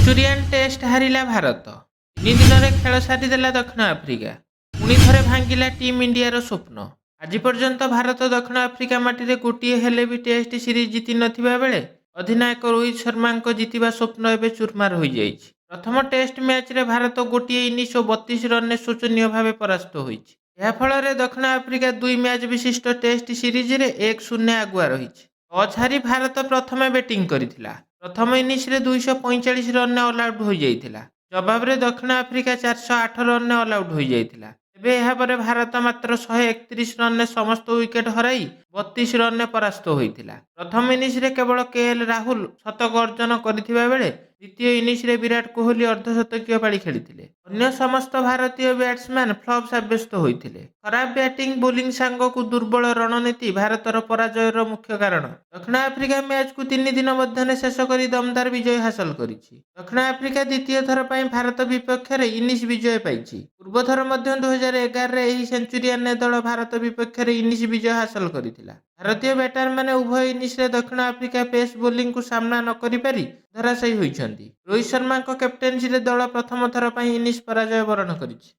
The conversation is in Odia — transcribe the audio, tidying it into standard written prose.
Centurion test हारिला Bharat. 3 दिन खेल सारीदेला दक्षिण आफ्रिका। पुणी थे भांगिला टीम इंडियार स्वप्न। आज पर्यंत भारत दक्षिण आफ्रिका माटी गोटे हेले भी टेस्ट सीरीज जीति नथिबा बेले अधिनायक रोहित शर्मा जितिबा स्वप्न एवं चूरमार हो जाइछि। प्रथम टेस्ट मैच रे भारत गोटे इनिंग्स और 32 रन शोचनीय भाव परास्त होइछि। ଏହା ଫଳରେ ଦକ୍ଷିଣ ଆଫ୍ରିକା 2 ମ୍ୟାଚ୍ ବିଶିଷ୍ଟ ଟେଷ୍ଟ ସିରିଜରେ 1-0 ଆଗୁଆ ରହିଛି। ଟସ୍ ହାରି ଭାରତ ପ୍ରଥମେ ବ୍ୟାଟିଂ କରିଥିଲା। ପ୍ରଥମ ଇନିଂସରେ 245 ରନ୍ରେ ଅଲ୍ ଆଉଟ୍ ହୋଇଯାଇଥିଲା। ଜବାବରେ ଦକ୍ଷିଣ ଆଫ୍ରିକା 408 ରନ୍ରେ ଅଲ୍ ଆଉଟ୍ ହୋଇଯାଇଥିଲା। ତେବେ ଏହାପରେ ଭାରତ ମାତ୍ର 131 ରନ୍ରେ ସମସ୍ତ ୱିକେଟ୍ ହରାଇ 32 ରନ୍ରେ ପରାସ୍ତ ହୋଇଥିଲା। ପ୍ରଥମ ଇନିଂସରେ କେବଳ କେଏଲ୍ ରାହୁଲ ଶତକ ଅର୍ଜନ କରିଥିବା ବେଳେ ଦ୍ୱିତୀୟ ଇନିଂସରେ ବିରାଟ କୋହଲି ଅର୍ଦ୍ଧଶତକୀୟ ପାଳି ଖେଳିଥିଲେ। ଅନ୍ୟ ସମସ୍ତ ଭାରତୀୟ ବ୍ୟାଟ୍ସମ୍ୟାନ୍ ଫ୍ଲପ୍ ସାବ୍ୟସ୍ତ ହୋଇଥିଲେ। ଖରାପ ବ୍ୟାଟିଂ ବୋଲିଂ ସାଙ୍ଗକୁ ଦୁର୍ବଳ ରଣନୀତି ଭାରତର ପରାଜୟର ମୁଖ୍ୟ କାରଣ। ଦକ୍ଷିଣ ଆଫ୍ରିକା ମ୍ୟାଚକୁ 3 ଦିନ ମଧ୍ୟରେ ଶେଷ କରି ଦମଦାର ବିଜୟ ହାସଲ କରିଛି। ଦକ୍ଷିଣ ଆଫ୍ରିକା ଦ୍ୱିତୀୟ ଥର ପାଇଁ ଭାରତ ବିପକ୍ଷରେ ଇନିଂସ ବିଜୟ ପାଇଛି। ପୂର୍ବଥର ମଧ୍ୟ 2011ରେ ଏହି ସେଞ୍ଚୁରିଆନ୍ ଦଳ ଭାରତ ବିପକ୍ଷରେ ଇନିଂସ ବିଜୟ ହାସଲ କରିଥିଲା। ଭାରତୀୟ ବ୍ୟାଟରମାନେ ଉଭୟ ଇନିଂସରେ ଦକ୍ଷିଣ ଆଫ୍ରିକା ପେସ୍ ବୋଲିଂକୁ ସାମ୍ନା ନ କରିପାରି ଧରାଶାୟୀ ହୋଇଛନ୍ତି। ରୋହିତ ଶର୍ମାଙ୍କ କ୍ୟାପ୍ଟେନ୍ସିରେ ଦଳ ପ୍ରଥମ ଥର ପାଇଁ ଇନିଂସ ପରାଜୟ ବରଣ କରିଛି।